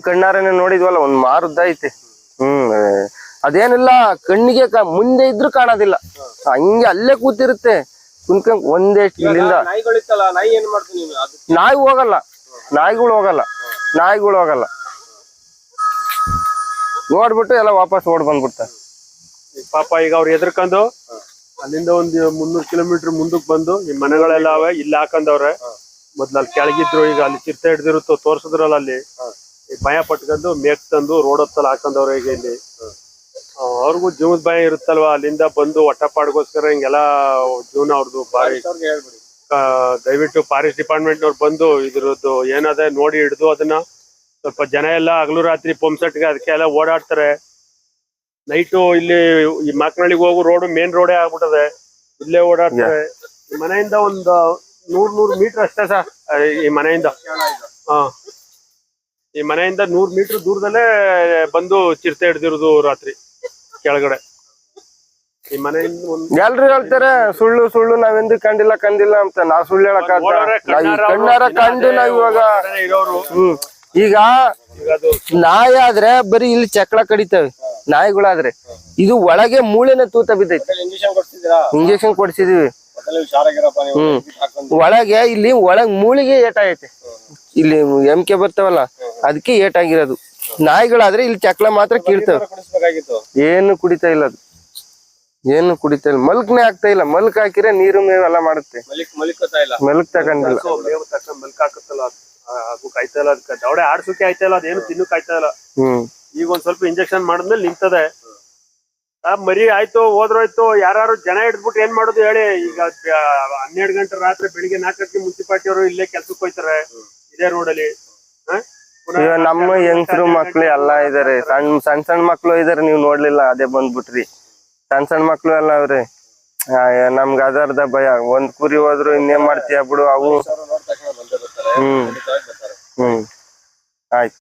ಕಣ್ಣಾರನೆ ನೋಡಿದ್ವಲ್ಲ ಒಂದ್ ಮಾರುದ್ದ ಐತೆ. ಅದೇನಿಲ್ಲ ಕಣ್ಣಿಗೆ ಮುಂದೆ ಇದ್ರು ಕಾಣೋದಿಲ್ಲ, ಹಂಗೆ ಅಲ್ಲೇ ಕೂತಿರುತ್ತೆ ಕುನ್ಕೊಂಡ್ ಒಂದೇ ಇಲ್ಲಿಂದ. ನಾಯಿ ಹೋಗಲ್ಲ, ನಾಯಿಗಳು ಹೋಗಲ್ಲ ನೋಡ್ಬಿಟ್ಟು ಎಲ್ಲ ವಾಪಸ್ ಓಡ್ ಬಂದ್ಬಿಡ್ತಾರೆ. ಪಾಪ ಈಗ ಅವ್ರು ಎದ್ರಕೊಂಡು ಅಲ್ಲಿಂದ ಒಂದು 300 ಕಿಲೋಮೀಟರ್ ಮುಂದಕ್ಕೆ ಬಂದು ಈ ಮನೆಗಳೆಲ್ಲ ಅವೆ ಇಲ್ಲಿ ಹಾಕೊಂಡವ್ರೆ. ಮೊದ್ಲು ಅಲ್ಲಿ ಕೆಳಗಿದ್ರು, ಈಗ ಅಲ್ಲಿ ಚಿರತೆ ಹಿಡ್ದಿರುತ್ತೋ ತೋರ್ಸಿದ್ರಲ್ಲ ಅಲ್ಲಿ ಭಯ ಪಟ್ಕೊಂಡು ಮೇಕ್ ತಂದು ರೋಡ್ ಹತ್ತಲ್ಲಿ ಹಾಕೊಂಡವ್ರೆ. ಈಗ ಇಲ್ಲಿ ಅವ್ರಿಗೂ ಜೀವದ ಭಯ ಇರುತ್ತಲ್ವಾ, ಅಲ್ಲಿಂದ ಬಂದು ಹೊಟ್ಟಪಾಡ್ಗೋಸ್ಕರ ಹಿಂಗೆಲ್ಲ ಜೀವನ ಅವ್ರದ್ದು ಬಾರಿ. ದಯವಿಟ್ಟು ಫಾರೆಸ್ಟ್ ಡಿಪಾರ್ಟ್ಮೆಂಟ್ನವ್ರು ಬಂದು ಇದ್ರದ್ದು ಏನದೆ ನೋಡಿ ಹಿಡಿದು ಅದನ್ನ ಸ್ವಲ್ಪ ಜನ ಎಲ್ಲ ಹಗಲು ರಾತ್ರಿ ಪಂಪ್ಸೆಟ್ಗೆ ಅದಕ್ಕೆ ಎಲ್ಲ ಓಡಾಡ್ತಾರೆ. ನೈಟು ಇಲ್ಲಿ ಈ ಮಾಕನಹಳ್ಳಿಗೆ ಹೋಗೋ ರೋಡ್ ಮೇನ್ ರೋಡೇ ಆಗ್ಬಿಟ್ಟದೆ, ಇಲ್ಲೇ ಓಡಾಡ್ತಾರೆ. ಈ ಮನೆಯಿಂದ ಒಂದು 100 ಮೀಟರ್ ಅಷ್ಟೇ ಸರ್ ಈ ಮನೆಯಿಂದ. ಈ ಮನೆಯಿಂದ 100 ಮೀಟರ್ ದೂರದಲ್ಲೇ ಬಂದು ಚಿರತೆ ಹಿಡ್ದಿರೋದು ರಾತ್ರಿ ಕೆಳಗಡೆ. ಈ ಮನೆಯಿಂದ ಎಲ್ರು ಹೇಳ್ತಾರೆ ಸುಳ್ಳು ನಾವೆಂದು ಕಂಡಿಲ್ಲ ಅಂತ. ನಾವ್ ಸುಳ್ಳು ಹೇಳಕ್ ಕಣ್ಣಾರ ಕಂಡು ನಾವ್ ಇವಾಗ ಈಗ ನಾಯಿ ಆದ್ರೆ ಬರೀ ಇಲ್ಲಿ ಚಕ್ಳ ಕಡಿತವೆ, ನಾಯಿಗಳಾದ್ರೆ ಇದು ಒಳಗೆ ಮೂಳೆನೆ ತೂತ ಬಿದ್ದೈತಿ. ಇಂಜೆಕ್ಷನ್ ಕೊಡ್ಸಿದೀವಿ. ಒಳಗೆ ಇಲ್ಲಿ ಮೂಳಿಗೆ ಏಟಾಗೈತೆ, ಇಲ್ಲಿ ಎಮ್ಕೆ ಬರ್ತಾವಲ್ಲ ಅದಕ್ಕೆ ಏಟಾಗಿರೋದು. ನಾಯಿಗಳಾದ್ರೆ ಇಲ್ಲಿ ಚಕ್ಳ ಮಾತ್ರ ಕೀಳ್ತವೆ, ಏನು ಕುಡಿತಾ ಇಲ್ಲ ಅದು, ಏನು ಕುಡಿತಾ ಇಲ್ಲ. ಮಲ್ಕ್ನೇ ಆಗ್ತಾ ಇಲ್ಲ. ಮಲ್ಕ್ ಹಾಕಿದ್ರೆ ನೀರು ಮೇವು ಎಲ್ಲ ಮಾಡುತ್ತೆ, ಮೆಲ್ಕ್ ತಗೊಂಡಿಲ್ಲ. ಮೆಲ್ಕ್ ಹಾಕುತ್ತಲ್ಲ ಅದು ಕಾಯ್ತಾ ಇಲ್ಲ, ಅದಕ್ಕೆ ದವಡೆ ಆಡ್ಸೋಕೆ ಆಯ್ತಾ ಇಲ್ಲ, ಅದೇನು ತಿನ್ನಕ್ ಆಯ್ತಾ ಇಲ್ಲ. ಈಗ ಒಂದ್ ಸ್ವಲ್ಪ ಇಂಜೆಕ್ಷನ್ ಮಾಡಿದ್ಮೇಲೆ ನಿಂತದೆ. ಮರಿ ಆಯ್ತು ಹೋದ್ರೋಯ್ತು. ಯಾರು ಜನ ಹಿಡ್ಬಿಟ್ಟು ಏನ್ ಮಾಡೋದು ಹೇಳಿ. ಈಗ 12 ಗಂಟೆ ರಾತ್ರಿ ಬೆಳಿಗ್ಗೆ 4 ಮುನ್ಸಿಪಾಲಿಟಿ ಅವರು ಇಲ್ಲೇ ಕೆಲ್ಸಕ್ಕೆ ಹೋಯ್ತಾರೆ ಇದೇ ರೋಡಲ್ಲಿ. ನಮ್ಮ ಹೆಂಗಸರು ಮಕ್ಳು ಎಲ್ಲಾ ಇದಾರೆ, ಸಣ್ಣ ಮಕ್ಳು ಇದಾರೆ. ನೀವ್ ನೋಡ್ಲಿಲ್ಲ, ಅದೇ ಬಂದ್ಬಿಟ್ರಿ. ಸಣ್ಣ ಮಕ್ಳು ಎಲ್ಲ ಅವ್ರಿ. ನಮ್ಗ ಅದರ್ದ ಭಯ. ಒಂದ್ ಕುರಿ ಹೋದ್ರು ಇನ್ನೇನ್ ಮಾಡ್ತೀಯ ಬಿಡು ಅವು. ಆಯ್ತು.